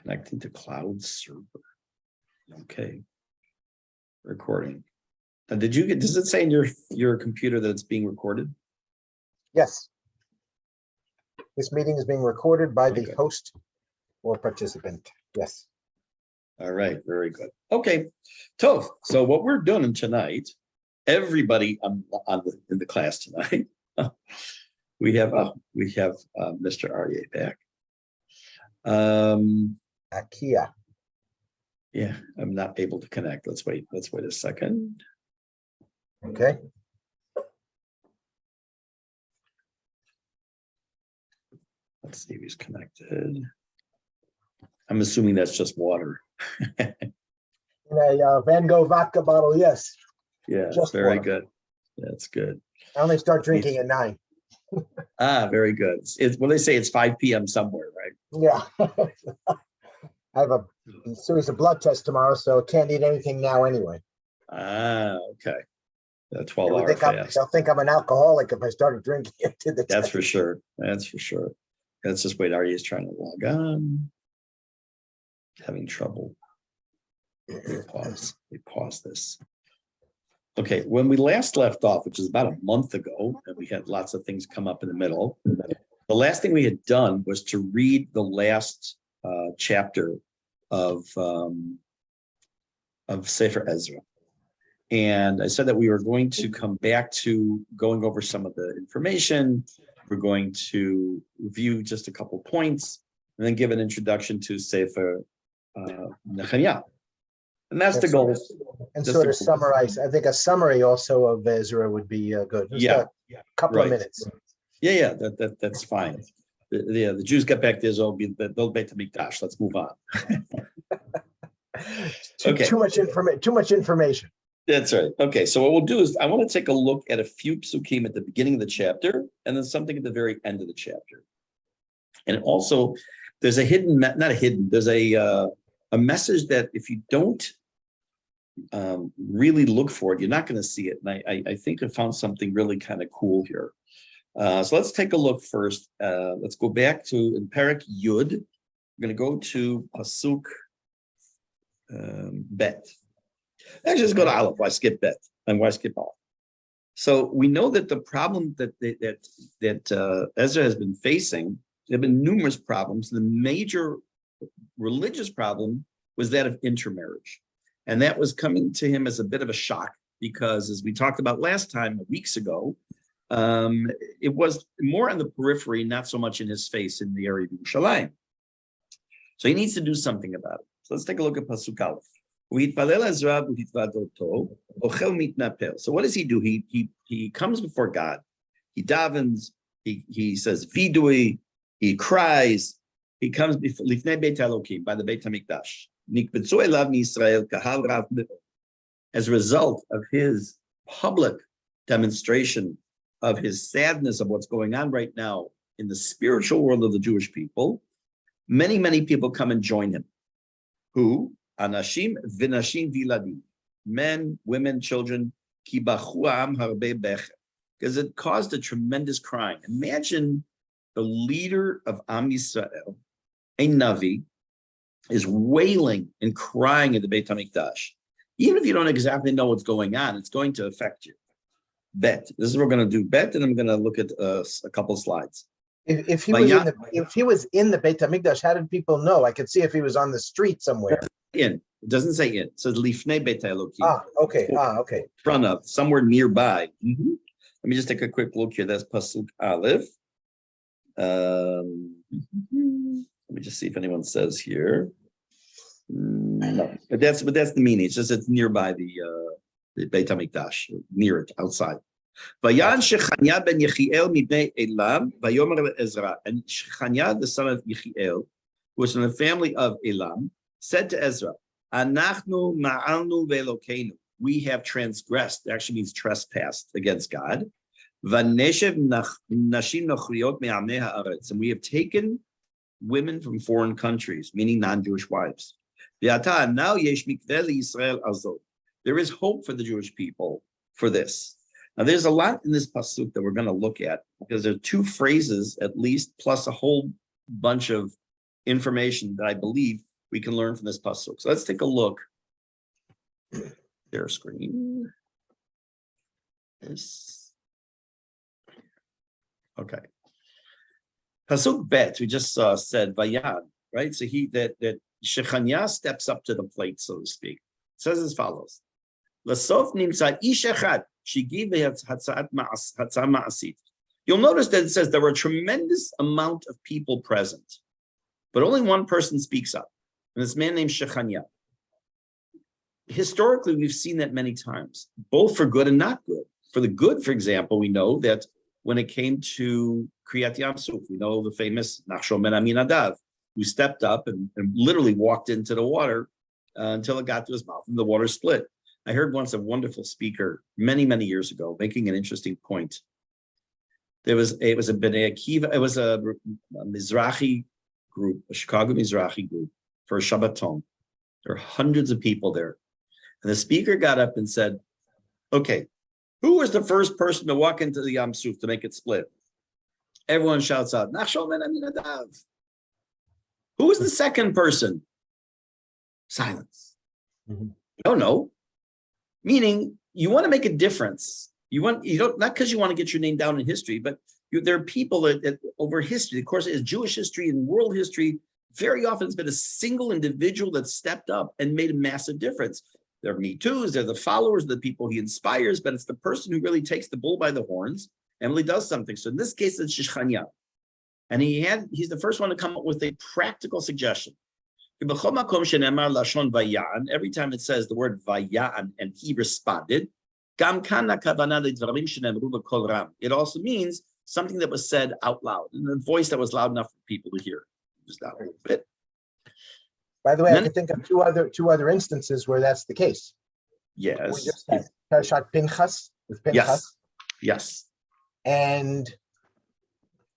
Connecting to cloud server. Okay. Recording. Now, does it say in your computer that it's being recorded? Yes. This meeting is being recorded by the host or participant. Yes. All right, very good. Okay, Tov. So what we're doing tonight, everybody in the class tonight, we have Mr. Aryeh back. Akia. Yeah, I'm not able to connect. Let's wait a second. Okay. Let's see if he's connected. I'm assuming that's just water. In a Van Gogh vodka bottle, yes. Yeah, Just very water. good. That's good. I only start drinking at 9. Very good. It's when they say it's 5 p.m. somewhere, right? Yeah. I have a series of blood tests tomorrow, so can't eat anything now anyway. Okay. A 12-hour fast. They'll think I'm an alcoholic if I started drinking into the That's test. for sure. That's for sure. Let's just wait. Arya is trying to log on. Having trouble. We pause this. Okay, when we last left off, which is about a month ago, and we had lots of things come up in the middle, the last thing we had done was to read the last chapter of Sefer Ezra. And I said that we were going to come back to going over some of the information. We're going to review just a couple points and then give an introduction to Sefer Nehemiah. And that's the goal. And sort of summarize. I think a summary also of Ezra would be good. Just a couple of minutes. Yeah, that's fine. The Jews got back to Israel, they'll Beit HaMikdash. Let's move on. Too much information. That's right. Okay, so what we'll do is I want to take a look at a few psukim at the beginning of the chapter and then something at the very end of the chapter. And also, there's a there's a message that if you don't really look for it, you're not going to see it. And I think I found something really kind of cool here. So let's take a look first. Let's go back to in Perek Yud. We're going to go to Pasuk Bet. Actually, just go to Aleph. Why skip Bet? And why skip Aleph? So we know that the problem that Ezra has been facing, there have been numerous problems. The major religious problem was that of intermarriage. And that was coming to him as a bit of a shock because, as we talked about last time, weeks ago, it was more on the periphery, not so much in his face in the area of Yerushalayim. So he needs to do something about it. So let's take a look at Pasuk Aleph. So what does he do? He comes before God. He davens. He says vidui. He cries. He comes before Lifnei Beit Elokim by the Beit Hamikdash. As a result of his public demonstration of his sadness of what's going on right now in the spiritual world of the Jewish people, many people come and join him. Who? Anashim v'nashim v'ladim, men, women, children, ki bachu ha'am harbe becher, because it caused a tremendous crying. Imagine the leader of Am Yisrael, a Navi, is wailing and crying at the Beit HaMikdash. Even if you don't exactly know what's going on, it's going to affect you. Bet. This is what we're going to do. Bet, and I'm going to look at a couple of slides. If he was in the Beit HaMikdash, how did people know? I could see if he was on the street somewhere. In. It doesn't say in. It says Lifnei Beit Elokim. Okay. Front of, somewhere nearby. Let me just take a quick look here. That's Pasuk Aleph. Let me just see if anyone says here. No, but that's the meaning. It's just it's nearby the Beit HaMikdash, near it, outside. Vayan Shechania ben Yechiel mibnei Elam vayomer Ezra, and Shechania, the son of Yechiel, who was from the family of Elam, said to Ezra, "Anachnu ma'alnu ve'elokeinu." We have transgressed. It actually means trespassed against God. Vaneshev nashim nochriot me'amei haaretz, and we have taken women from foreign countries, meaning non-Jewish wives. V'ata now yesh mikveh Yisrael azot. There is hope for the Jewish people for this. Now, there's a lot in this pasuk that we're going to look at because there are two phrases at least, plus a whole bunch of information that I believe we can learn from this pasuk. So let's take a look. Share screen. Okay. Pasuk bet, we just said Vayan, right? So that Shechania steps up to the plate, so to speak. It says as follows. Lasof nimsa ish echad shigi v'hatzat ma'asit. You'll notice that it says there were a tremendous amount of people present, but only one person speaks up, and this man named Shechania. Historically, we've seen that many times, both for good and not good. For the good, for example, we know that when it came to Kriyat Yam Suf, we know the famous Nachshon ben Aminadav, who stepped up and literally walked into the water until it got to his mouth and the water split. I heard once a wonderful speaker many, many years ago making an interesting point. It was a Bnei Akiva, it was a Mizrahi group, a Chicago Mizrahi group for a Shabbaton. There are hundreds of people there. And the speaker got up and said, okay, who was the first person to walk into the Yam Suf to make it split? Everyone shouts out, Nachshon ben Aminadav. Who was the second person? Silence. Mm-hmm. Don't know. Meaning, you want to make a difference. You don't, not because you want to get your name down in history, but there are people that over history, of course, is Jewish history and world history, very often it's been a single individual that stepped up and made a massive difference. They're Me Too's, they're the followers, the people he inspires, but it's the person who really takes the bull by the horns and really does something. So in this case, it's Shechania. And he's the first one to come up with a practical suggestion. Every time it says the word Vayan and he responded, it also means something that was said out loud, in a voice that was loud enough for people to hear. Just down a little bit. By the way, I can think of two other instances where that's the case. Yes. We just had Parashat Pinchas with Pinchas. Yes. And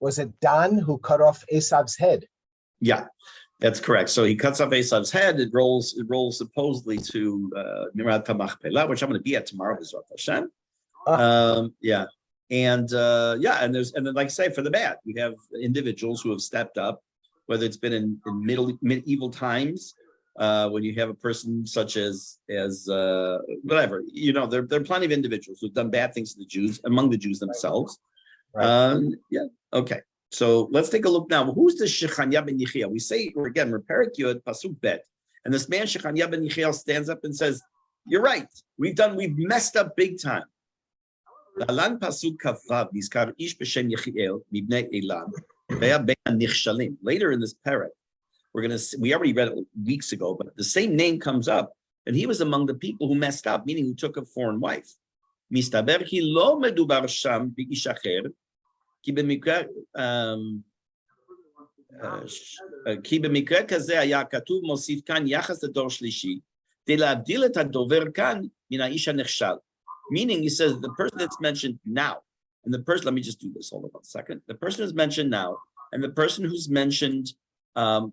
was it Dan who cut off Esav's head? Yeah, that's correct. So he cuts off Esav's head. It rolls supposedly to Mirat Machpelah, which I'm going to be at tomorrow. B'ezrat Hashem. Yeah. And then like I say, for the bad, we have individuals who have stepped up, whether it's been in medieval times, when you have a person such as whatever, there are plenty of individuals who've done bad things to the Jews, among the Jews themselves. Right. Okay. So let's take a look now. Who's the Shechania ben Yechiel? We say, we're Perek Yud, Pasuk Bet. And this man, Shechania ben Yechiel, stands up and says, you're right. We've messed up big time. Lalan Pasuk Kavav, Nizkar Ish B'Shem Yechiel, Mibnei Elam. Later in this parak, we already read it weeks ago, but the same name comes up, and he was among the people who messed up, meaning who took a foreign wife. Mistaber ki lo medubar sham b'ish acher, ki b'mikra kazeh haya katuv mosif kan yachas ledor shlishi, de להבדיל את הדובר כאן מן האיש הנכשל. Meaning, he says the person that's mentioned now, and the person, let me just do this, hold on 1 second. The person who's mentioned now and the person who's mentioned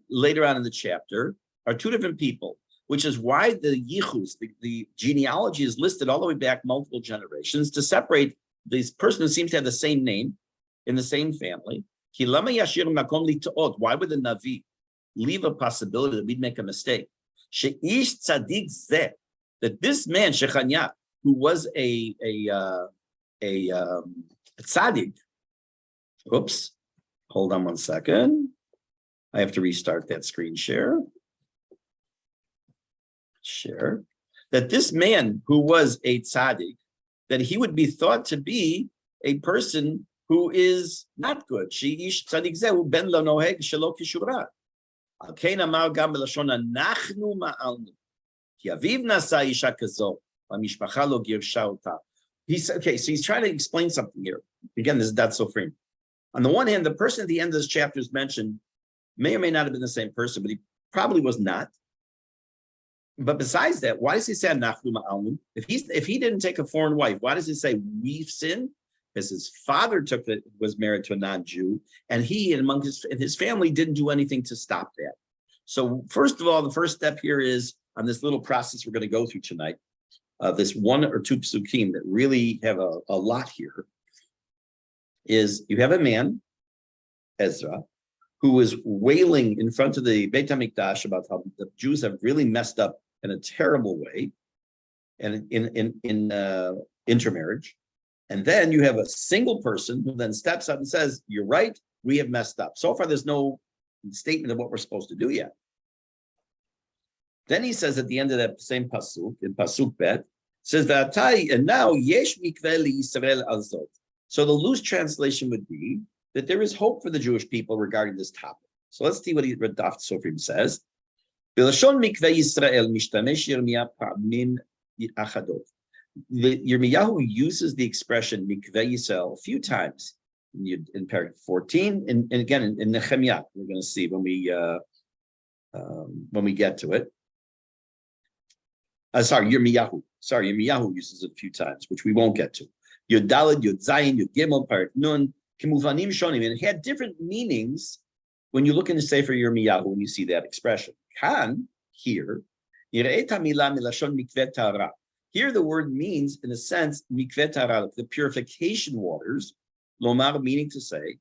later on in the chapter are two different people, which is why the yichus, the genealogy is listed all the way back multiple generations to separate this person who seems to have the same name in the same family. Why would the Navi leave a possibility that we'd make a mistake? That this man, Shechania, who was a tzaddik. Oops, hold on 1 second. I have to restart that screen share. Share. That this man who was a tzaddik, that he would be thought to be a person who is not good. She'ish tzaddik zehu ben lo noheg shelo kishura. Al kein amar gam belashon anachnu ma'alnu. Ki aviv nasa isha kazo. V'mishpacha lo girsha ota. So he's trying to explain something here. Again, this is Dad Sofrim. On the one hand, the person at the end of this chapter is mentioned may or may not have been the same person, but he probably was not. But besides that, why does he say Nachnu ma'alnu? If he didn't take a foreign wife, why does he say we've sinned? Because his father was married to a non-Jew, and he and among his family didn't do anything to stop that. So first of all, the first step here is on this little process we're going to go through tonight. This one or two psukim that really have a lot here is you have a man, Ezra, who was wailing in front of the Beit HaMikdash about how the Jews have really messed up in a terrible way, and in intermarriage. And then you have a single person who then steps up and says, "You're right, we have messed up." So far, there's no statement of what we're supposed to do yet. Then he says at the end of that same pasuk, in pasuk bet, says that and now yesh mikveh liYisrael azot. So the loose translation would be that there is hope for the Jewish people regarding this topic. So let's see what Daf Sofrim says. B'lashon mikveh Yisrael mishtamesh Yirmiyah pa'amim achadot. Yirmiyahu uses the expression mikveh Yisrael a few times in paragraph 14, and again in Nehemiah. We're going to see when we get to it. Yirmiyahu. Yirmiyahu uses it a few times, which we won't get to. Yud Daled, Yud Zayin, Yud Gimel, Parak Nun, Kimuvanim Shonim, and it had different meanings when you look in the Sefer Yirmiyahu when you see that expression. Kan, here, here the word means, in a sense, mikveh tara, the purification waters, lomar, meaning to say,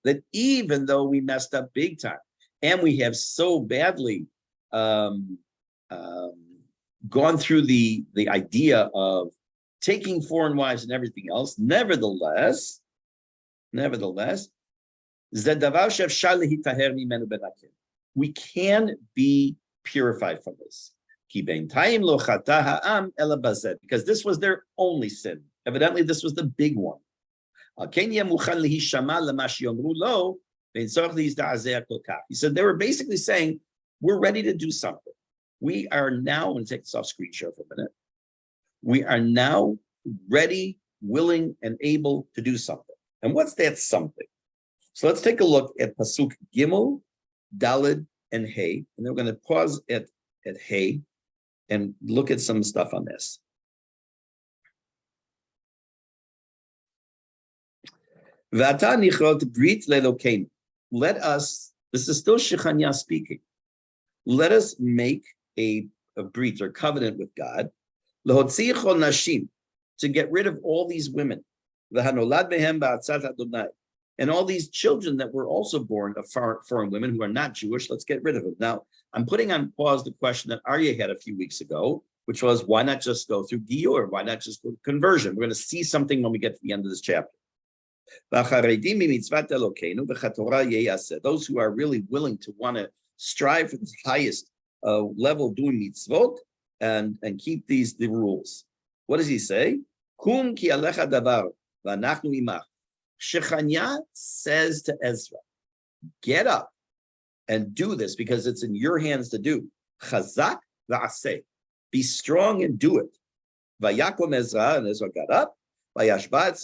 that even though we messed up big time, and we have so badly gone through the idea of taking foreign wives and everything else, nevertheless, we can be purified from this. Because this was their only sin. Evidently, this was the big one. He said they were basically saying, we're ready to do something. We are now, I'm going to take this off screen share for a minute. We are now ready, willing, and able to do something. And what's that something? So let's take a look at Pasuk Gimel, Daled, and Hey. And then we're going to pause at Hey and look at some stuff on this. V'ata nichrot brit lelokeinu. Let us, this is still Shechaniah speaking. Let us make a brit or covenant with God, lehotziecho nashim, to get rid of all these women, v'hanolad behem ba'atzat Adonai, and all these children that were also born of foreign women who are not Jewish. Let's get rid of them. Now, I'm putting on pause the question that Aryeh had a few weeks ago, which was, why not just go through Giyur? Why not just go to conversion? We're going to see something when we get to the end of this chapter. Those who are really willing to want to strive for the highest level doing mitzvot and keep the rules. What does he say? Kum ki alecha davar v'anachnu imach. Shechaniah says to Ezra, get up and do this because it's in your hands to do. Chazak v'aseh. Be strong and do it. Vayakom Ezra, and Ezra got up. He caused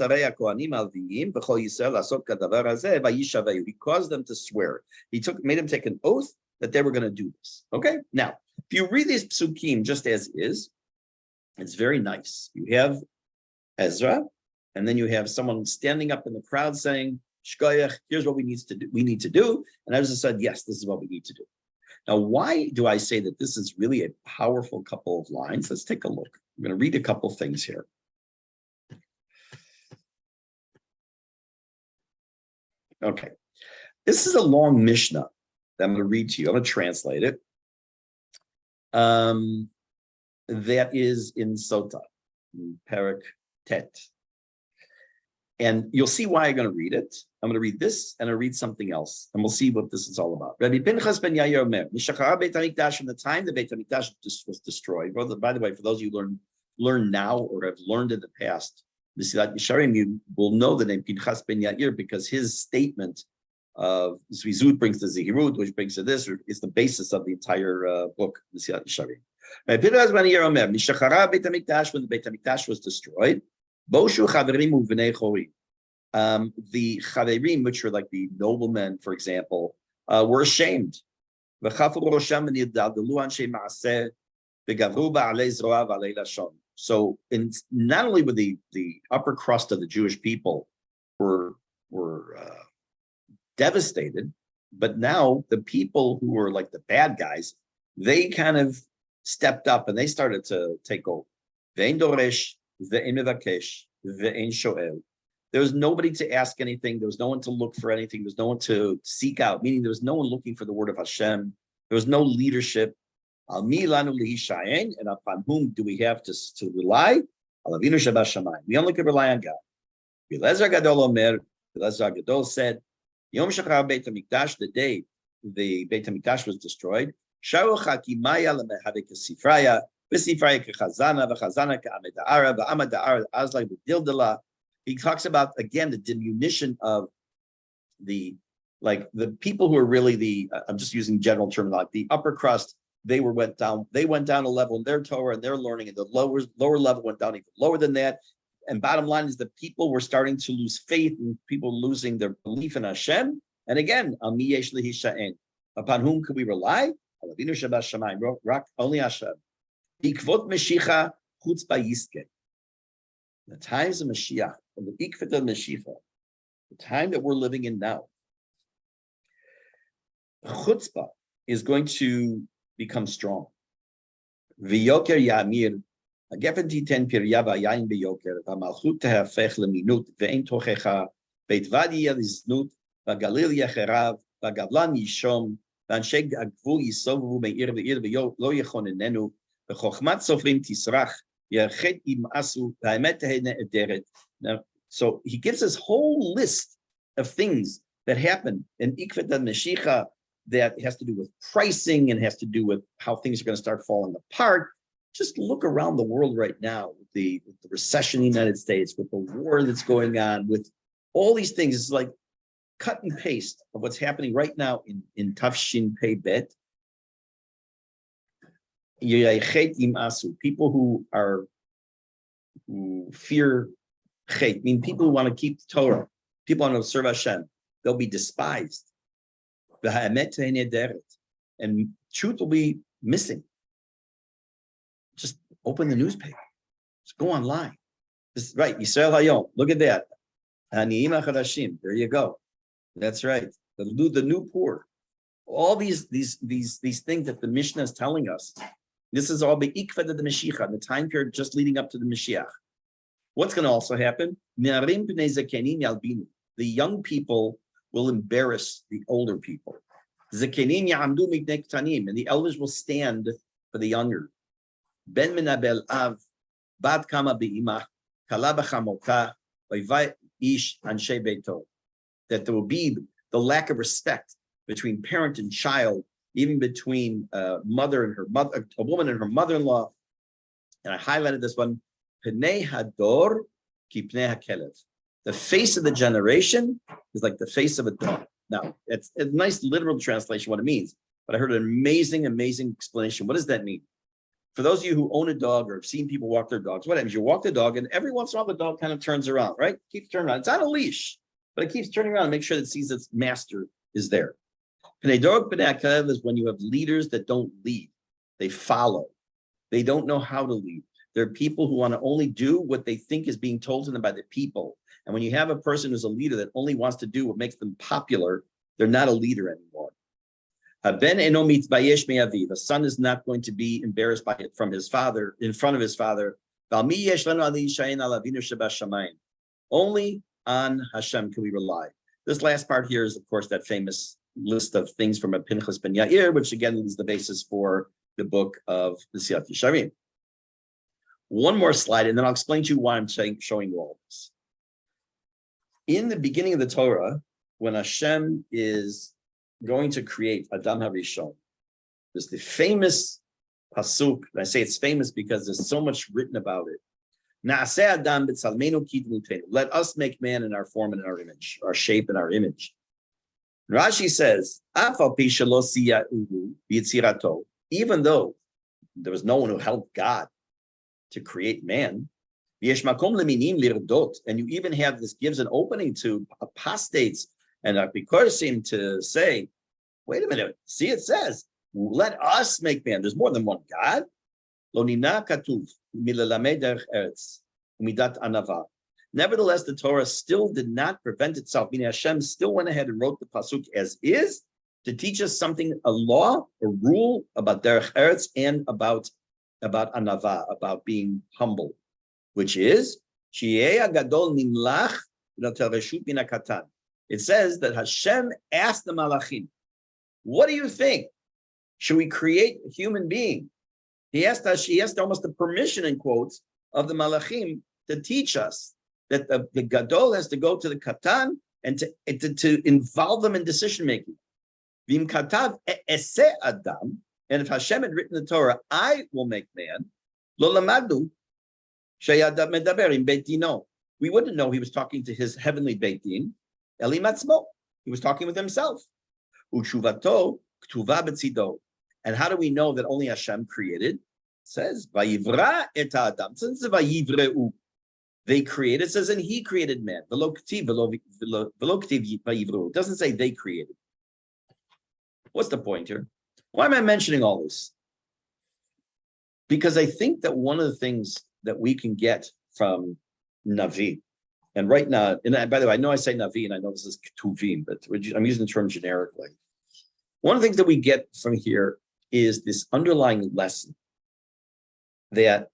them to swear. Made them take an oath that they were going to do this. Okay. Now, if you read these psukim just as is, it's very nice. You have Ezra, and then you have someone standing up in the crowd saying, "Shkoyach, here's what we need to do." And Ezra said, "Yes, this is what we need to do." Now, why do I say that this is really a powerful couple of lines? Let's take a look. I'm going to read a couple things here. Okay, this is a long Mishnah that I'm going to read to you. I'm going to translate it. That is in Sota, in Parak Tet. And you'll see why I'm going to read it. I'm going to read this and I'll read something else. And we'll see what this is all about. Rabbi Pinchas ben Yair Omer, Mishachara Beit HaMikdash, from the time the Beit HaMikdash was destroyed. By the way, for those of you who learn now or have learned in the past, you will know the name Pinchas ben Yair because his statement of Zvizut brings the Zihirut, which brings to this, is the basis of the entire book, Mesilat Yesharim. Pinchas ben Yair Omer, Mishachara Beit HaMikdash, when the Beit HaMikdash was destroyed, Boshu Chaverim Uvnei Chorim. The Chaverim, which are like the noblemen, for example, were ashamed. So, not only were the upper crust of the Jewish people were devastated, but now the people who were like the bad guys, they kind of stepped up and they started to take over. Ve'en doresh, ve'en mevakesh, ve'en shoel. There was nobody to ask anything. There was no one to look for anything. There was no one to seek out, meaning there was no one looking for the word of Hashem. There was no leadership. Al mi lanu lehishayen, and upon whom do we have to rely? Al Avinu Shabashamayim. We only could rely on God. Ezra Gadol Omer, Ezra Gadol said, Yom Shachar Beit HaMikdash, the day the Beit HaMikdash was destroyed, Sharu Chakimaya Lemehave Kesifraya, Vesifraya Kechazana, Vechazana Ke'ameda'ara, V'amada'ara Azlai B'dildala. He talks about, again, the diminution of the people who are really I'm just using general terminology, the upper crust. They went down a level in their Torah and their learning, and the lower level went down even lower than that. And bottom line is that people were starting to lose faith, and people losing their belief in Hashem. And again, upon whom could we rely? Only Hashem. The times of Mashiach, and the ikvet of Mashiach, the time that we're living in now, chutzpah is going to become strong. V'yoker yamir, הגפן תיתן פריה והיין ביוקר, והמלכות תהפך למינות, ואין תוכחה, בית ואדי יהיה לזנות, והגליל יחרב, והגבלן ישום, ואנשי הגבול יסובבו מעיר ועיר ולא יכונננו, וחוכמת סופרים תסרח, ירחת ימאסו, והאמת תהא נעדרת. So he gives this whole list of things that happen in Ikvet Mashiach that has to do with pricing and has to do with how things are going to start falling apart. Just look around the world right now with the recession in the United States, with the war that's going on, with all these things. It's like cut and paste of what's happening right now in Tafshin Pei Bet. People who fear chet, mean people who want to keep the Torah, people who want to serve Hashem, they'll be despised. And truth will be missing. Just open the newspaper. Just go online. This, right, Yisrael Hayom. Look at that. There you go. That's right. The new poor. All these things that the Mishnah is telling us. This is all the ikvad of the Mashiach, the time period just leading up to the Mashiach. What's going to also happen? The young people will embarrass the older people. And the elders will stand for the younger. Ben minabel av, bat kama be'imah, kala b'chamota, vayvai ish anshe beito. That there will be the lack of respect between parent and child, even between mother and her mother, a woman and her mother-in-law. And I highlighted this one, Pnei hador ki pnei hakelev. The face of the generation is like the face of a dog. Now, it's a nice literal translation what it means, but I heard an amazing explanation. What does that mean? For those of you who own a dog or have seen people walk their dogs, what happens? You walk the dog, and every once in a while the dog kind of turns around, right? Keeps turning around. It's on a leash, but it keeps turning around to make sure that it sees its master is there. Pnei dor pnei hakelev is when you have leaders that don't lead. They follow. They don't know how to lead. There are people who want to only do what they think is being told to them by the people. And when you have a person who's a leader that only wants to do what makes them popular, they're not a leader anymore. The son is not going to be embarrassed by it from his father, in front of his father. Only on Hashem can we rely. This last part here is, of course, that famous list of things from a Pinchas ben Yair, which again is the basis for the book of the Siyat Yesharim. One more slide, and then I'll explain to you why I'm showing you all this. In the beginning of the Torah, when Hashem is going to create Adam HaRishon, there's the famous pasuk. And I say it's famous because there's so much written about it. Na'aseh Adam b'tzalmenu kidmutenu. Let us make man in our form and in our image, our shape and our image. Rashi says, Af al pi shelo siya'uhu b'yitzirato, even though there was no one who helped God to create man, yesh makom leminim lirdot, and you even have this gives an opening to apostates and apikosim to say, wait a minute, see, it says, let us make man. There's more than one God. Lo nina katuv milelamed derech eretz umidat anava. Nevertheless, the Torah still did not prevent itself, meaning Hashem still went ahead and wrote the pasuk as is to teach us something, a law, a rule about derech eretz and about anava, about being humble, which is Shi'ei Gadol Nimlach It says that Hashem asked the Malachim, what do you think? Should we create a human being? He asked almost the permission, in quotes, of the Malachim to teach us that the Gadol has to go to the Katan and to involve them in decision making. V'im katav ese adam, and if Hashem had written the Torah, I will make man, lo lamadu sheyadav medaber im beit dino. We wouldn't know he was talking to his heavenly Beit Din, Eli matzmo. He was talking with himself. U'shuvato k'tuva b'tzido. And how do we know that only Hashem created? It says, Vayivra et ha'adam. Since the Vayivreu, they created, it says, and he created man. V'lo k'tiv vayivru. It doesn't say they created. What's the point here? Why am I mentioning all this? Because I think that one of the things that we can get from Navi, and right now, and by the way, I know I say Navi, and I know this is Ketuvim, but I'm using the term generically. One of the things that we get from here is this underlying lesson that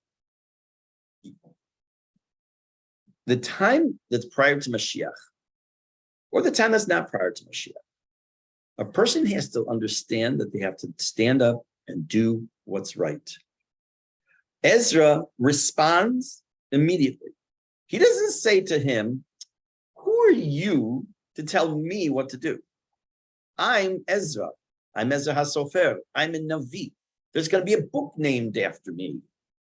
the time that's prior to Mashiach, or the time that's not prior to Mashiach, a person has to understand that they have to stand up and do what's right. Ezra responds immediately. He doesn't say to him, who are you to tell me what to do? I'm Ezra. I'm Ezra HaSofer. I'm a Navi. There's going to be a book named after me,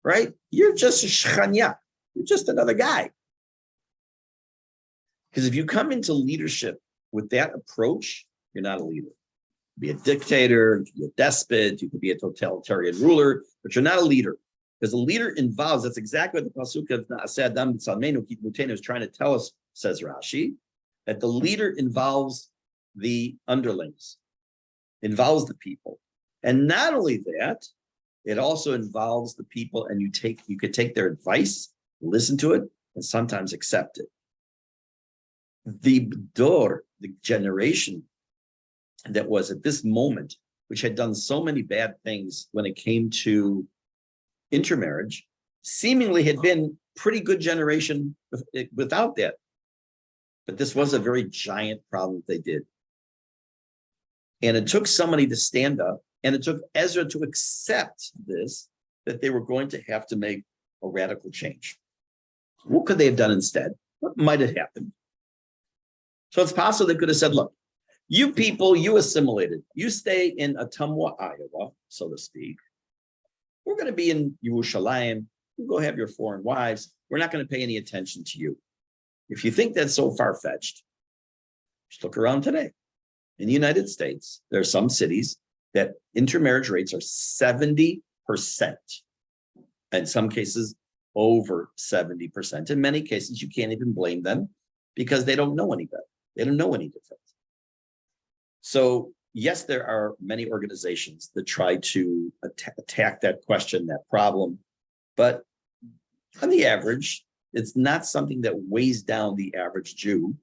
right? You're just a shchanya. You're just another guy. Because if you come into leadership with that approach, you're not a leader. You could be a dictator, you could be a despot, you could be a totalitarian ruler, but you're not a leader. Because a leader involves, that's exactly what the Pasuk of Na'aseh Adam B'Tzalmenu Kit Mutenu is trying to tell us, says Rashi, that the leader involves the underlings, involves the people. And not only that, it also involves the people, and you could take their advice, listen to it, and sometimes accept it. The Dor, the generation that was at this moment, which had done so many bad things when it came to intermarriage, seemingly had been pretty good generation without that. But this was a very giant problem they did. And it took somebody to stand up, and it took Ezra to accept this, that they were going to have to make a radical change. What could they have done instead? What might have happened? So it's possible they could have said, look, you people, you assimilated, you stay in Atumwa, Iowa, so to speak. We're going to be in Yerushalayim. You go have your foreign wives. We're not going to pay any attention to you. If you think that's so far-fetched, just look around today. In the United States, there are some cities that intermarriage rates are 70%. In some cases, over 70%. In many cases, you can't even blame them because they don't know any better. They don't know any different. So yes, there are many organizations that try to attack that question, that problem, but on the average, it's not something that weighs down the average Jew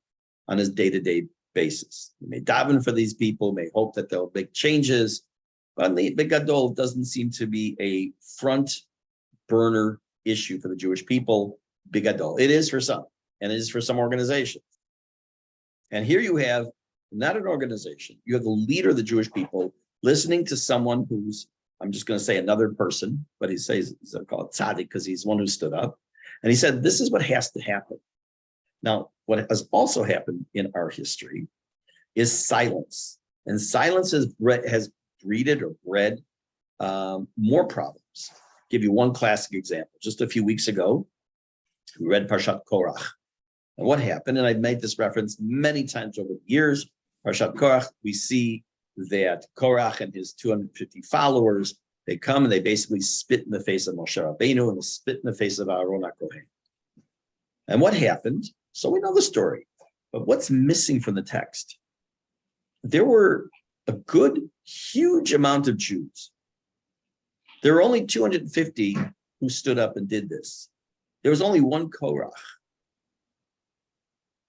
on his day-to-day basis. You may daven for these people, may hope that they'll make changes, but the Gadol doesn't seem to be a front burner issue for the Jewish people. Bigadol. It is for some, and it is for some organizations. And here you have not an organization. You have the leader of the Jewish people listening to someone who's, I'm just going to say another person, but he says, he's called tzaddik because he's one who stood up. And he said, this is what has to happen. Now, what has also happened in our history is silence. And silence has breeded or bred more problems. I'll give you one classic example. Just a few weeks ago, we read Parshat Korach. And what happened, and I've made this reference many times over the years, Parshat Korach, we see that Korach and his 250 followers, they come and they basically spit in the face of Moshe Rabbeinu and they spit in the face of Aaron HaKohen. And what happened? So we know the story, but what's missing from the text? There were a good, huge amount of Jews. There were only 250 who stood up and did this. There was only one Korach.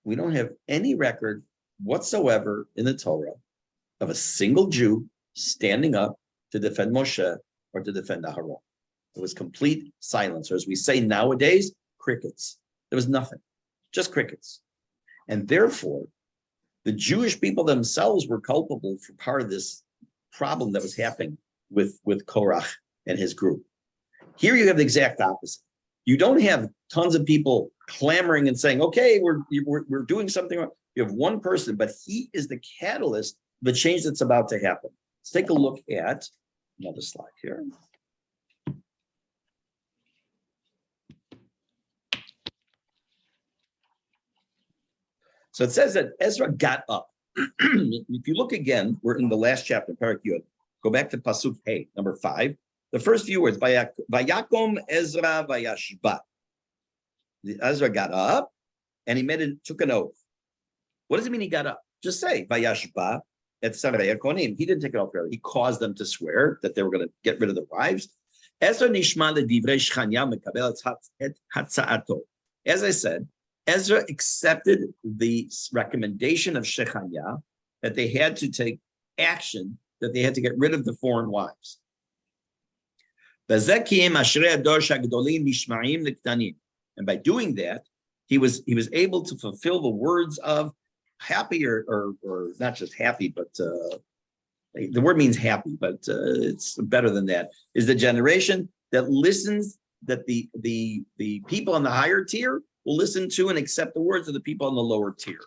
We don't have any record whatsoever in the Torah of a single Jew standing up to defend Moshe or to defend Aharon. It was complete silence, or as we say nowadays, crickets. There was nothing, just crickets. And therefore, the Jewish people themselves were culpable for part of this problem that was happening with Korach and his group. Here you have the exact opposite. You don't have tons of people clamoring and saying, okay, we're doing something wrong. You have one person, but he is the catalyst of the change that's about to happen. Let's take a look at another slide here. So it says that Ezra got up. If you look again, we're in the last chapter, Parak Yud. Go back to Pasuk Hey, number 5. The first few words, Vayakom Ezra Vayashba. Ezra got up and he took an oath. What does it mean he got up? Just say Vayashba et Sarei Konim. He didn't take it off early. He caused them to swear that they were going to get rid of the wives. Ezra nishma ledivrei Shechanya mekabel et hatzaato. As I said, Ezra accepted the recommendation of Shechanya that they had to take action, that they had to get rid of the foreign wives. And by doing that, he was able to fulfill the words of happy, or not just happy, but the word means happy, but it's better than that, is the generation that listens, that the people in the higher tier will listen to and accept the words of the people in the lower tier.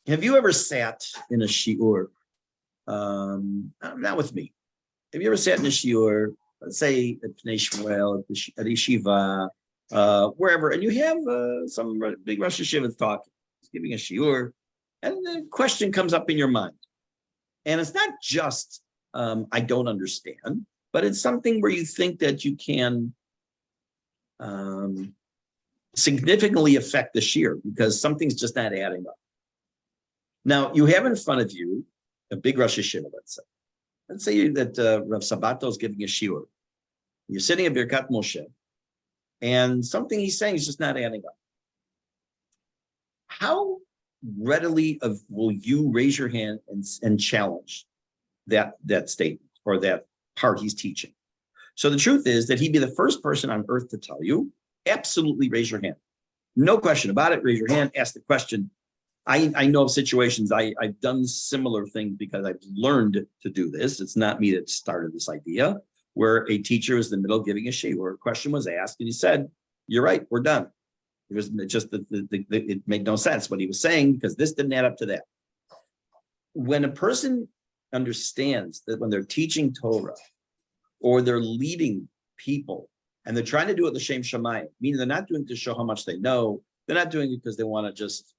Have you ever sat in a shiur? Not with me. Have you ever sat in a shiur, let's say at Pnei Shmuel, at Yeshiva, wherever, and you have some big Rosh Yeshiva talking, giving a shiur, and the question comes up in your mind. And it's not just, I don't understand, but it's something where you think that you can significantly affect the shiur because something's just not adding up. Now, you have in front of you a big Rosh Yeshiva, let's say. Let's say that Rav Sabato is giving a shiur. You're sitting at Birkat Moshe, and something he's saying is just not adding up. How readily will you raise your hand and challenge that statement or that part he's teaching? So the truth is that he'd be the first person on earth to tell you, absolutely raise your hand. No question about it, raise your hand, ask the question. I know of situations, I've done similar things because I've learned to do this. It's not me that started this idea, where a teacher was in the middle of giving a shiur, a question was asked, and he said, you're right, we're done. It was just that it made no sense what he was saying because this didn't add up to that. When a person understands that when they're teaching Torah or they're leading people and they're trying to do it l'shem shamayim, meaning they're not doing it to show how much they know, they're not doing it because they want to just,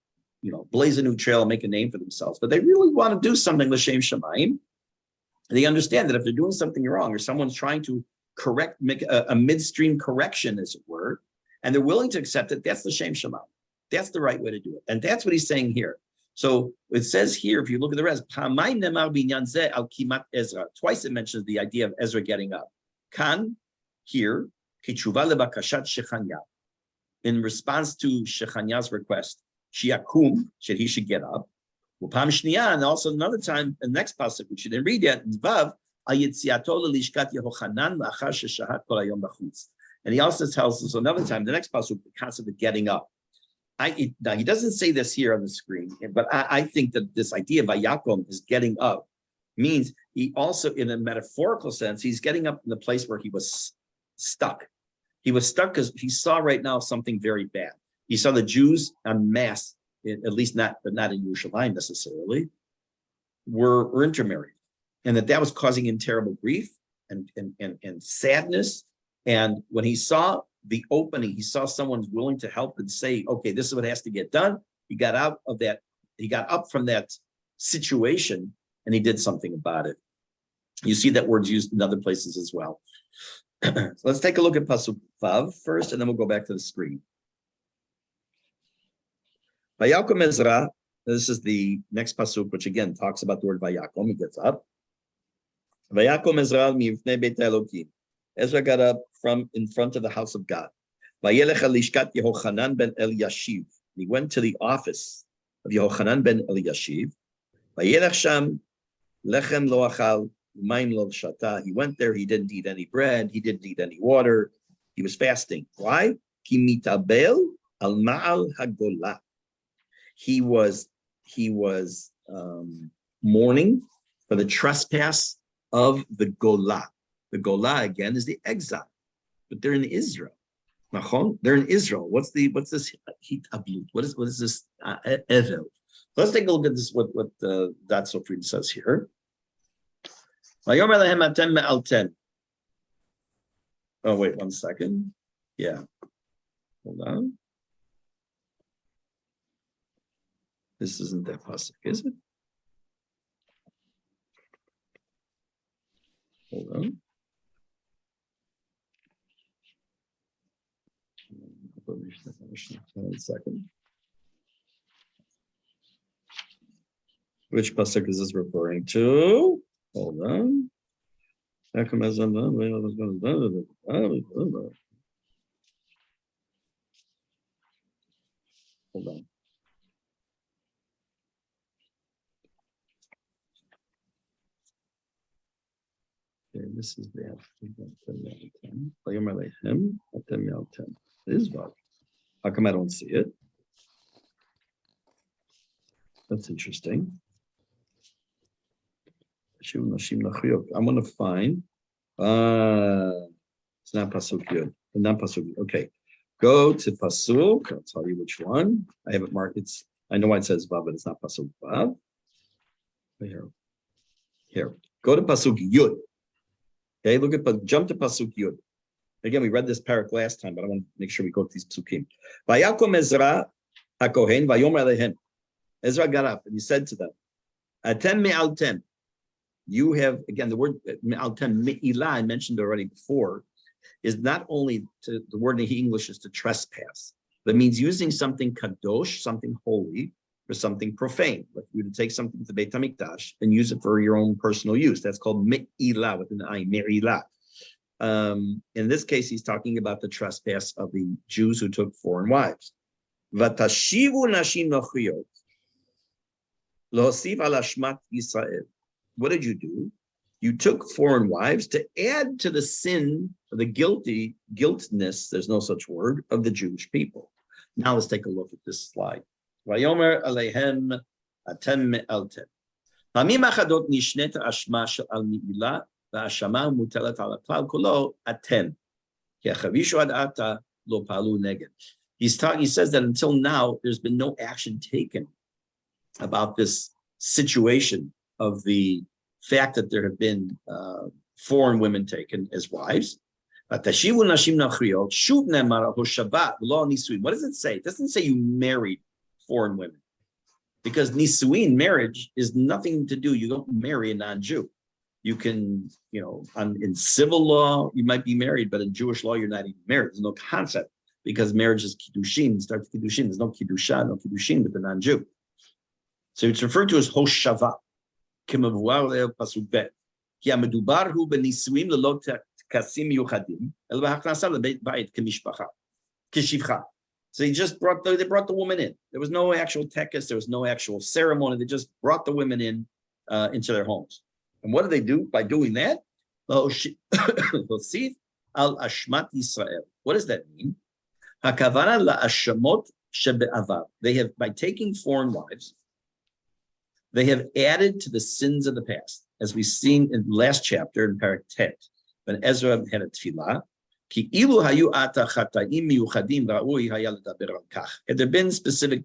blaze a new trail and make a name for themselves, but they really want to do something l'shem shamayim. And they understand that if they're doing something wrong or someone's trying to make a midstream correction, as it were, and they're willing to accept it, that's l'shem shamayim. That's the right way to do it. And that's what he's saying here. So it says here, if you look at the rest, twice it mentions the idea of Ezra getting up. Kan, here, in response to Shechanya's request, Shiakum, he should get up. And also another time, the next passage, which you didn't read yet, Vav, and he also tells us another time, the next passage, the concept of getting up. Now, he doesn't say this here on the screen, but I think that this idea of Vayakom is getting up means he also, in a metaphorical sense, he's getting up in the place where he was stuck. He was stuck because he saw right now something very bad. He saw the Jews en masse, at least not in Yerushalayim necessarily, were intermarried, and that was causing him terrible grief and sadness. And when he saw the opening, he saw someone willing to help and say, okay, this is what has to get done. He got out of that, he got up from that situation and he did something about it. You see that word's used in other places as well. So let's take a look at Pasuk Vav first, and then we'll go back to the screen. Vayakom Ezra, this is the next Pasuk, which again talks about the word Vayakom. He gets up. Vayakom Ezra mivnei Beit Elokim. Ezra got up from in front of the house of God. Vayelech alishkat Yehochanan ben Eliashiv. He went to the office of Yehochanan ben Eliashiv. Vayelech sham lechem lo achal umayim lo shata. He went there. He didn't eat any bread. He didn't eat any water. He was fasting. Why? Ki mitabel al ma'al hagolah. He was mourning for the trespass of the Golah. The Golah again is the exile, but they're in Israel. They're in Israel. What's this heat ablut? What is this evel? Let's take a look at this. What that Sofrim says here. Oh wait, 1 second. Yeah, hold on. This isn't that pasuk, is it? Hold on. 1 second. Which pasuk is this referring to? Hold on. Hold on. Okay, this is the It is Vav. How come I don't see it? That's interesting. I'm going to find. It's not Pasuk Yud. Not Pasuk Yud. Okay. Go to Pasuk. I'll tell you which one. I have it marked. I know why it says Vav, but it's not Pasuk Vav. Here. Go to Pasuk Yud. Okay, jump to Pasuk Yud. Again, we read this parak last time, but I want to make sure we go to these psukim. Vayakom Ezra HaKohen Vayomer Alehem. Ezra got up and he said to them, Atem me'altem. You have, again, the word me'altem, me'ilah, I mentioned already before, is not only the word in English is to trespass. That means using something kadosh, something holy, for something profane. Like you would take something to the Beit HaMikdash and use it for your own personal use. That's called me'ilah, with an I, me'ilah. In this case, he's talking about the trespass of the Jews who took foreign wives. Vatashivu nashim nochiyot. Lo'osiv al hashmat Yisrael. What did you do? You took foreign wives to add to the sin, the guiltness, there's no such word, of the Jewish people. Now let's take a look at this slide. Vayomer alehem atem me'altem. Pamim achadot nishneta ashma shel al mi'ilah va'ashama mutelat al klal kolo atem. Ki achavishu ad ata lo palu neged. He says that until now, there's been no action taken about this situation of the fact that there have been foreign women taken as wives. What does it say? It doesn't say you married foreign women, because nisuin, marriage, is nothing to do. You don't marry a non-Jew. You can, in civil law, you might be married, but in Jewish law, you're not even married. There's no concept, because marriage is kiddushin. It starts kiddushin. There's no kiddusha, no kiddushin with the non-Jew. So it's referred to as hoshava. Pasuk bet. Ki המדובר הוא בנישואים ללא טקסים מיוחדים, אלא בהכנסה לבית בית כמשפחה, כשפחה. So they brought the woman in. There was no actual tekes, there was no actual ceremony. They just brought the women in into their homes. And what do they do by doing that? Losif al ashmat Yisrael. What does that mean? Hakavana la'ashamot shebe'avar. They have, by taking foreign wives, they have added to the sins of the past, as we've seen in the last chapter in Parak Tet, when Ezra had a tefillah. Had there been specific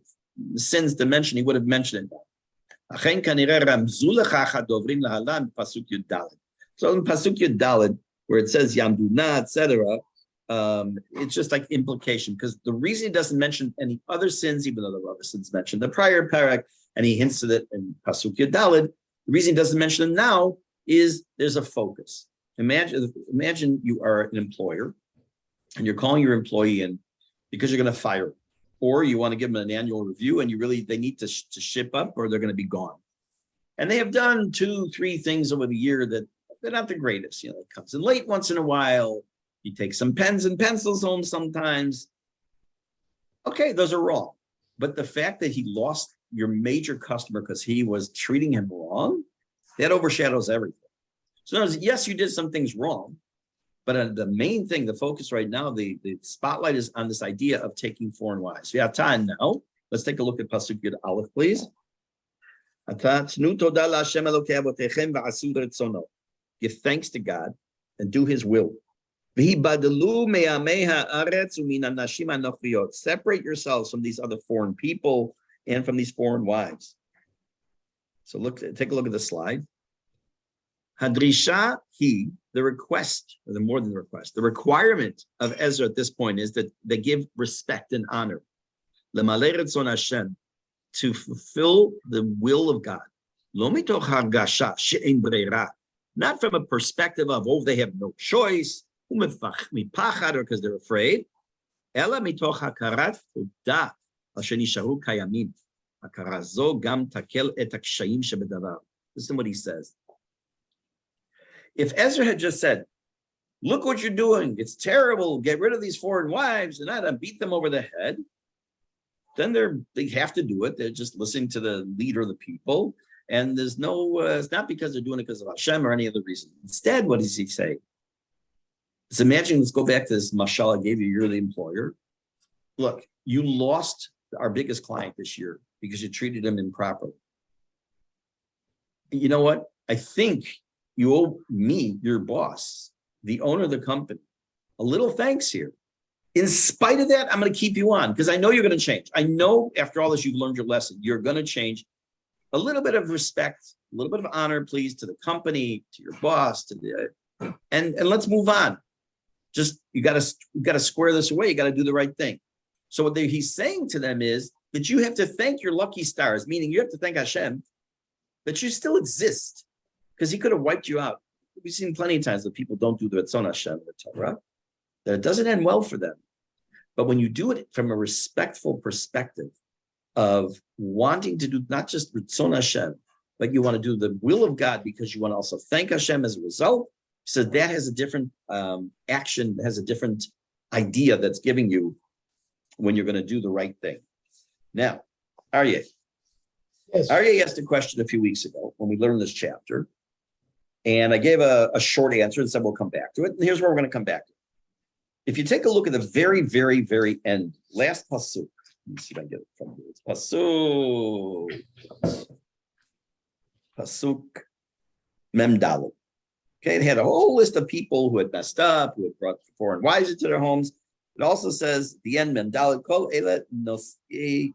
sins to mention, he would have mentioned it. So in Pasuk Yud Daled, where it says Yamduna, etc., it's just like implication, because the reason he doesn't mention any other sins, even though there were other sins mentioned the prior parak, and he hints at it in Pasuk Yud Daled, the reason he doesn't mention them now is there's a focus. Imagine you are an employer and you're calling your employee in because you're going to fire them, or you want to give them an annual review and they need to ship up, or they're going to be gone. And they have done 2-3 things over the year that they're not the greatest. It comes in late once in a while. He takes some pens and pencils home sometimes. Okay, those are wrong. But the fact that he lost your major customer because he was treating him wrong, that overshadows everything. So yes, you did some things wrong, But the main thing, the focus right now, the spotlight is on this idea of taking foreign wives. Yeah, time now. Let's take a look at Pasuk Yud Aleph, please. Give thanks to God and do his will. Separate yourselves from these other foreign people and from these foreign wives. So take a look at the slide. Hadrisha, the request, or the more than the request, the requirement of Ezra at this point is that they give respect and honor. L'malei retzon Hashem, to fulfill the will of God. Lo mitoch hargasha she'ein breira, not from a perspective of, oh, they have no choice, or because they're afraid. Ela mitoch hakarat todah al shenisharu kayamim. Hakara zo gam takel et hakshayim shebedavar. Listen to what he says. If Ezra had just said, look what you're doing, it's terrible, get rid of these foreign wives, and not beat them over the head, then they have to do it. They're just listening to the leader of the people. And there's no, it's not because they're doing it because of Hashem or any other reason. Instead, what does he say? Let's imagine, let's go back to this mashal I gave you, you're the employer. Look, you lost our biggest client this year because you treated him improperly. You know what? I think you owe me, your boss, the owner of the company, a little thanks here. In spite of that, I'm going to keep you on because I know you're going to change. I know after all this, you've learned your lesson. You're going to change. A little bit of respect, a little bit of honor, please, to the company, to your boss, and let's move on. Just you got to square this away. You got to do the right thing. So what he's saying to them is that you have to thank your lucky stars, meaning you have to thank Hashem that you still exist, because he could have wiped you out. We've seen plenty of times that people don't do the Ratzon Hashem, the Torah, that it doesn't end well for them. But when you do it from a respectful perspective of wanting to do not just Ratzon Hashem, but you want to do the will of God because you want to also thank Hashem as a result, so that has a different action, has a different idea that's giving you when you're going to do the right thing. Now, Aryeh. Yes. Aryeh asked a question a few weeks ago when we learned this chapter, and I gave a short answer and said we'll come back to it. And here's where we're going to come back to it. If you take a look at the very, very, very end, last pasuk. Let me see if I can get it from here. It's pasuk mem daled. Okay, it had a whole list of people who had messed up, who had brought foreign wives into their homes. It also says the end mem daled kol elet nosei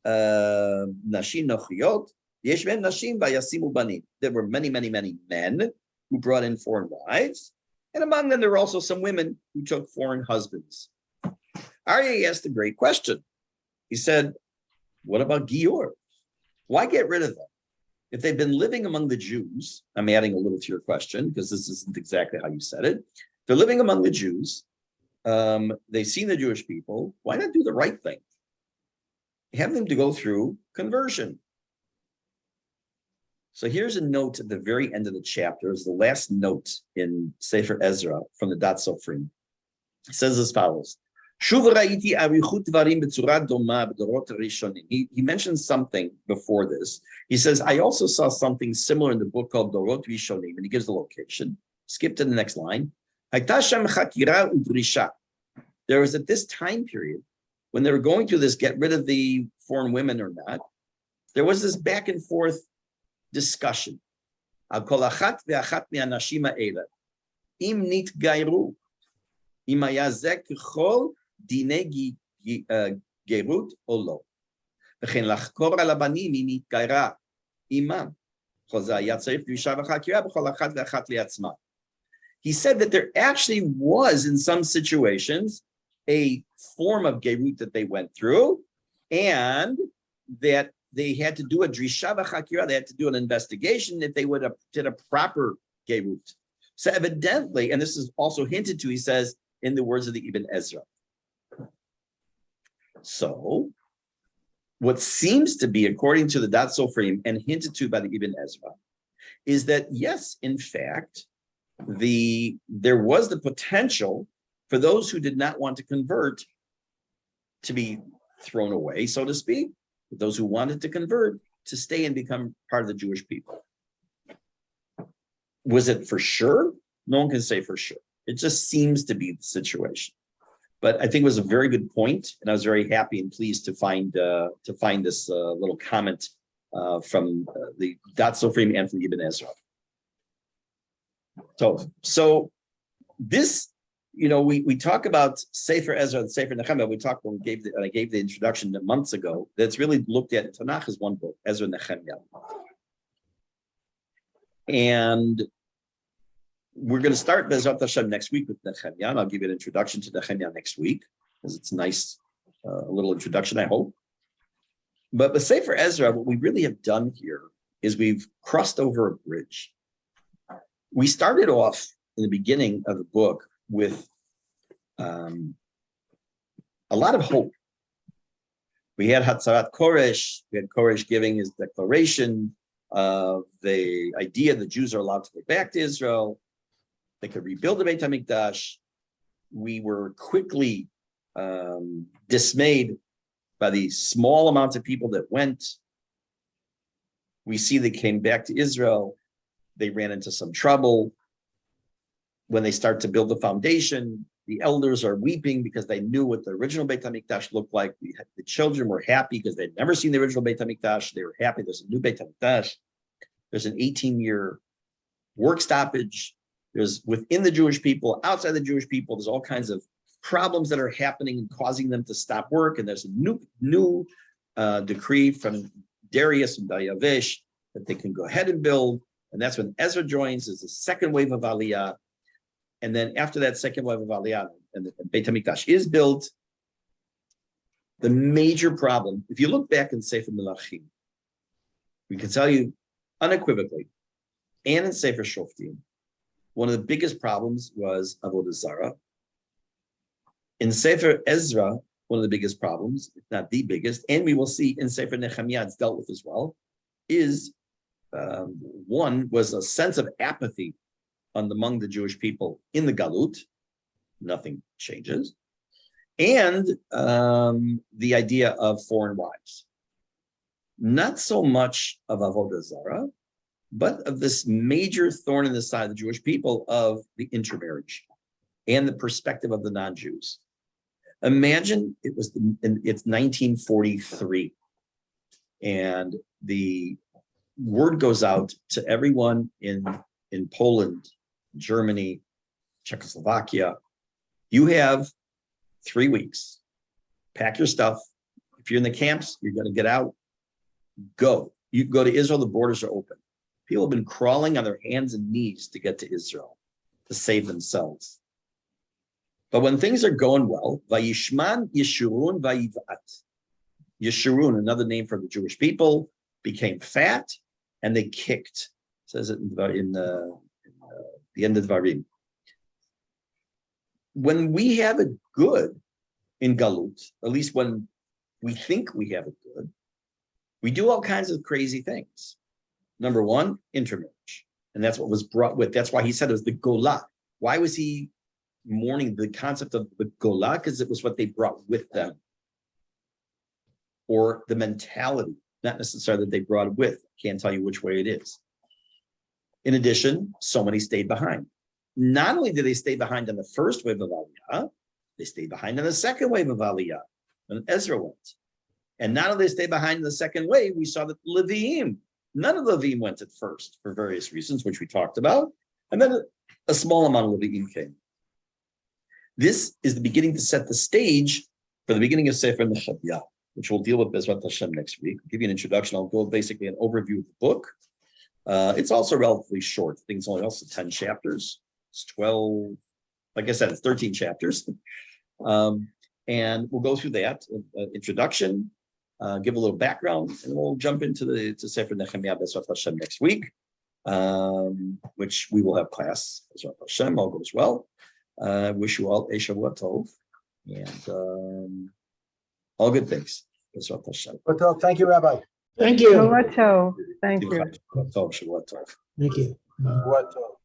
nashim nochiyot yesh ben nashim vayasimu banim. There were many, many, many men who brought in foreign wives, and among them there were also some women who took foreign husbands. Aryeh asked a great question. He said, "What about Gior? Why get rid of them? If they've been living among the Jews," I'm adding a little to your question because this isn't exactly how you said it. They're living among the Jews. They've seen the Jewish people. Why not do the right thing? Have them to go through conversion. So here's a note at the very end of the chapter. It's the last note in Sefer Ezra from the Dat Sofrim. It says as follows. He mentions something before this. He says, I also saw something similar in the book called Dorot Rishonim, and he gives the location. Skip to the next line. There was at this time period, when they were going through this, get rid of the foreign women or not, there was this back and forth discussion. Im nit gairu, im hayazek chol dine gerut olo. V'chen lachkor al abanim im nit gaira imam. He said that there actually was, in some situations, a form of gerut that they went through, and that they had to do a drisha v'chakira, they had to do an investigation if they would have did a proper gerut. So evidently, and this is also hinted to, he says, in the words of the Ibn Ezra. So, what seems to be, according to the Dat Sofrim and hinted to by the Ibn Ezra, is that yes, in fact, there was the potential for those who did not want to convert to be thrown away, so to speak, those who wanted to convert to stay and become part of the Jewish people. Was it for sure? No one can say for sure. It just seems to be the situation. But I think it was a very good point, and I was very happy and pleased to find this little comment from the Dat Sofrim and from Ibn Ezra. So this, we talk about Sefer Ezra and Sefer Nehemiah. We talked when I gave the introduction months ago. That's really looked at in Tanakh as one book, Ezra and Nehemiah. And we're going to start Bezrat Hashem next week with Nehemiah. And I'll give you an introduction to Nehemiah next week, because it's a nice little introduction, I hope. But with Sefer Ezra, what we really have done here is we've crossed over a bridge. We started off in the beginning of the book with a lot of hope. We had Hatzarat Koresh, we had Koresh giving his declaration of the idea the Jews are allowed to go back to Israel. They could rebuild the Beit HaMikdash. We were quickly dismayed by the small amount of people that went. We see they came back to Israel. They ran into some trouble. When they start to build the foundation, the elders are weeping because they knew what the original Beit HaMikdash looked like. The children were happy because they'd never seen the original Beit HaMikdash. They were happy there's a new Beit HaMikdash. There's an 18-year work stoppage. There's within the Jewish people, outside the Jewish people, there's all kinds of problems that are happening and causing them to stop work. And there's a new decree from Darius and Dayavish that they can go ahead and build. And that's when Ezra joins. There's a second wave of Aliyah. And then after that second wave of Aliyah, and the Beit HaMikdash is built, the major problem, if you look back in Sefer Melachim, we can tell you unequivocally, and in Sefer Shoftim, one of the biggest problems was Avodah Zarah. In Sefer Ezra, one of the biggest problems, if not the biggest, and we will see in Sefer Nehemiah it's dealt with as well, is one was a sense of apathy among the Jewish people in the Galut. Nothing changes. And the idea of foreign wives. Not so much of Avodah Zarah, but of this major thorn in the side of the Jewish people of the intermarriage and the perspective of the non-Jews. Imagine it's 1943, and the word goes out to everyone in Poland, Germany, Czechoslovakia. You have 3 weeks. Pack your stuff. If you're in the camps, you're going to get out. Go. You go to Israel, the borders are open. People have been crawling on their hands and knees to get to Israel, to save themselves. But when things are going well, Vayishman Yeshurun Vayivat. Yeshurun, another name for the Jewish people, became fat and they kicked. It says it in the end of Dvarim. When we have it good in Galut, at least when we think we have it good, we do all kinds of crazy things. Number one, intermarriage. And that's what was brought with. That's why he said it was the Golah. Why was he mourning the concept of the Golah? Because it was what they brought with them. Or the mentality, not necessarily that they brought it with. Can't tell you which way it is. In addition, so many stayed behind. Not only did they stay behind on the first wave of Aliyah, they stayed behind on the second wave of Aliyah when Ezra went. And not only did they stay behind in the second wave, we saw that Leviim, none of the Leviim went at first for various reasons, which we talked about. And then a small amount of Leviim came. This is the beginning to set the stage for the beginning of Sefer Nehemiah, which we'll deal with Bezrat Hashem next week. I'll give you an introduction. I'll go basically an overview of the book. It's also relatively short. I think it's only also 10 chapters. It's 12, like I said, it's 13 chapters. And we'll go through that introduction, give a little background, and we'll jump into Sefer Nehemiah Bezrat Hashem next week, which we will have class Bezrat Hashem. All goes well. Wish you all a Shavua Tov and all good things. Bezrat Hashem. Well, thank you, Rabbi. Thank you. Shavua Tov. Thank you. Shavua Tov. Thank you. Shavua Tov.